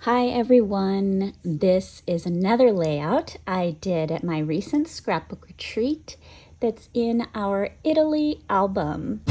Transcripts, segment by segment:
Hi everyone, this is another layout I did at my recent scrapbook retreat that's in our Italy album.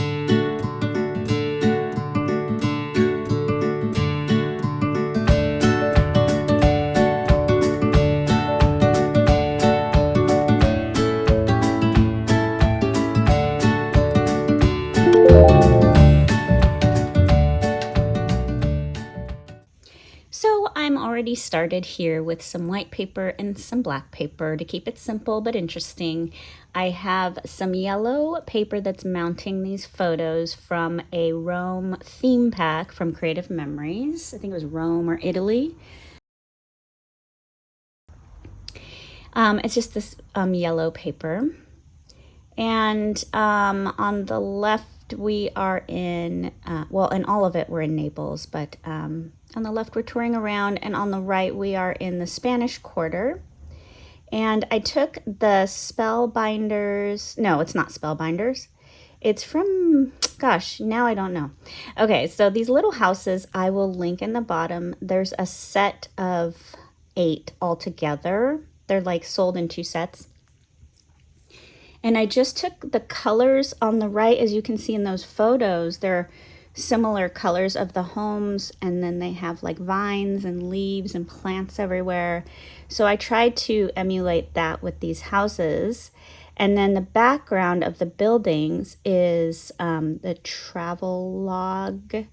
So I'm already started here with some white paper and some black paper to keep it simple but interesting. I have some yellow paper that's mounting these photos from a Rome theme pack from Creative Memories. I think it was Rome or Italy. It's just this yellow paper. And on the left, we are in, well, in all of it, we're in Naples, but on the left, we're touring around, and on the right, we are in the Spanish Quarter. And I took the Spellbinders, no, it's not Spellbinders. It's from, gosh, now I don't know. Okay, so these little houses, I will link in the bottom. There's a set of 8 altogether. They're like sold in 2 sets. And I just took the colors on the right, as you can see in those photos, they're similar colors of the homes, and then they have like vines and leaves and plants everywhere. So I tried to emulate that with these houses. And then the background of the buildings is the Travelogue. It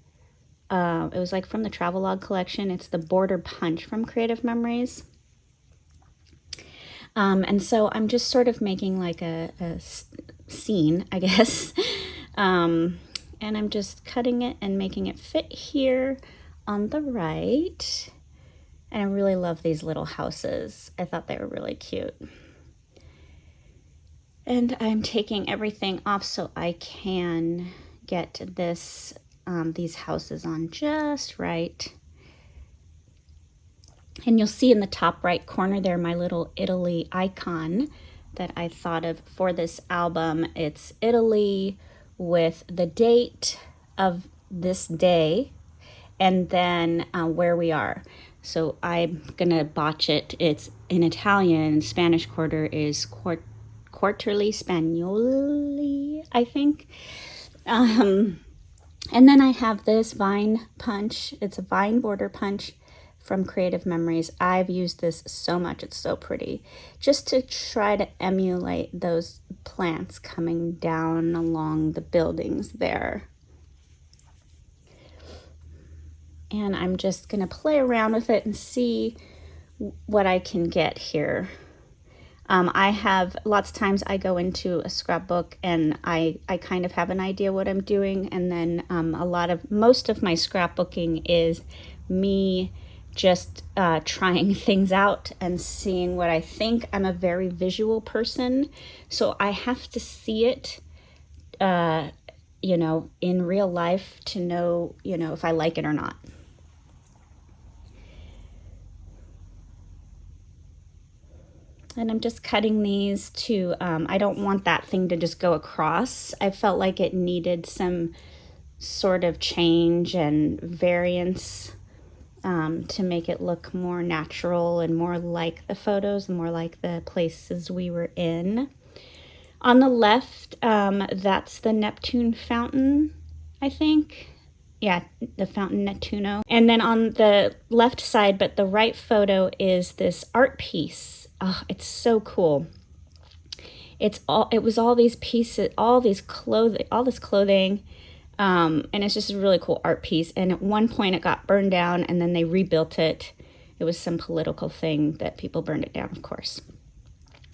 was like from the Travelogue collection. It's the Border Punch from Creative Memories. And so I'm just sort of making like a scene, I guess. And I'm just cutting it and making it fit here on the right. And I really love these little houses. I thought they were really cute. And I'm taking everything off so I can get this these houses on just right. And you'll see in the top right corner there my little Italy icon that I thought of for this album. It's Italy with the date of this day and then where we are. So I'm gonna botch it. It's in Italian. Spanish Quarter is Quarterly Spagnoli, I think. And then I have this vine punch. It's a vine border punch from Creative Memories. I've used this so much. It's so pretty. Just to try to emulate those plants coming down along the buildings there. And I'm just going to play around with it and see what I can get here. I have lots of times I go into a scrapbook and I kind of have an idea what I'm doing, and then most of my scrapbooking is me just trying things out and seeing what I think. I'm a very visual person, so I have to see it in real life to know, if I like it or not. And I'm just cutting these to, I don't want that thing to just go across. I felt like it needed some sort of change and variance to make it look more natural and more like the photos, more like the places we were in. On the left, that's the Neptune fountain, I think. Yeah, the Fountain Nettuno. And then on the left side, but the right photo, is this art piece. Oh, it's so cool. It was all these pieces, all this clothing, and it's just a really cool art piece. And at one point it got burned down and then they rebuilt it. It was some political thing that people burned it down, of course.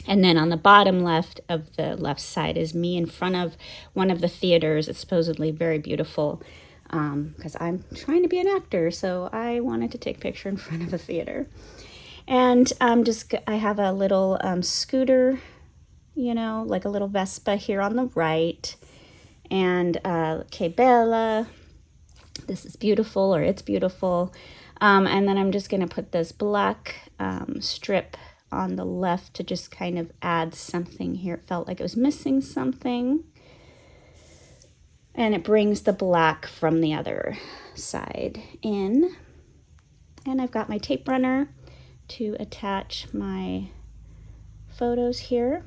And then on the bottom left of the left side is me in front of one of the theaters. It's supposedly very beautiful because I'm trying to be an actor, so I wanted to take a picture in front of a theater. And I have a little scooter, like a little Vespa here on the right. And Che Bella, this is beautiful, or it's beautiful. And then I'm just going to put this black strip on the left to just kind of add something here. It felt like it was missing something. And it brings the black from the other side in. And I've got my tape runner to attach my photos here.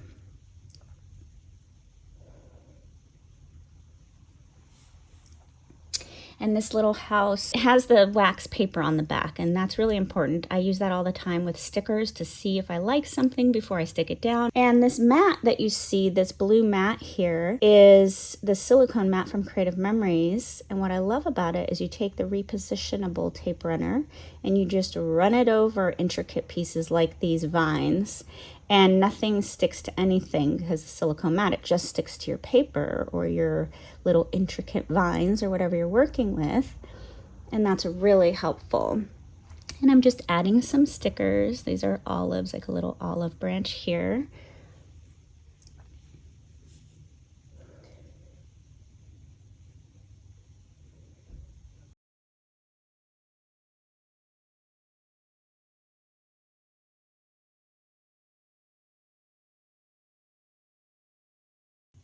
And this little house has the wax paper on the back, and that's really important. I use that all the time with stickers to see if I like something before I stick it down. And this mat that you see, this blue mat here, is the silicone mat from Creative Memories. And what I love about it is you take the repositionable tape runner and you just run it over intricate pieces like these vines, and nothing sticks to anything because the silicone mat, it just sticks to your paper or your little intricate vines or whatever you're working with. And that's really helpful. And I'm just adding some stickers. These are olives, like a little olive branch here.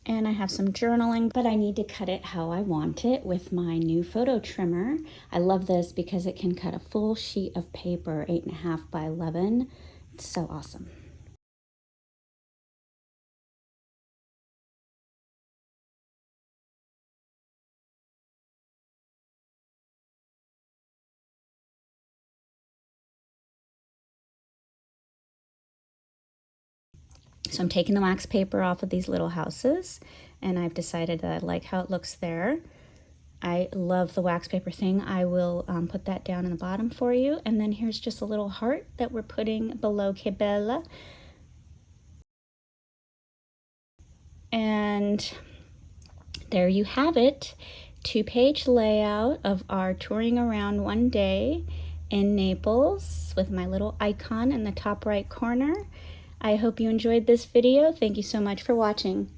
And I have some journaling, but I need to cut it how I want it with my new photo trimmer. I love this because it can cut a full sheet of paper, 8.5 by 11. It's so awesome. So I'm taking the wax paper off of these little houses, and I've decided that I like how it looks there. I love the wax paper thing. I will put that down in the bottom for you. And then here's just a little heart that we're putting below Que Bella. And there you have it. 2-page layout of our touring around one day in Naples with my little icon in the top right corner. I hope you enjoyed this video. Thank you so much for watching.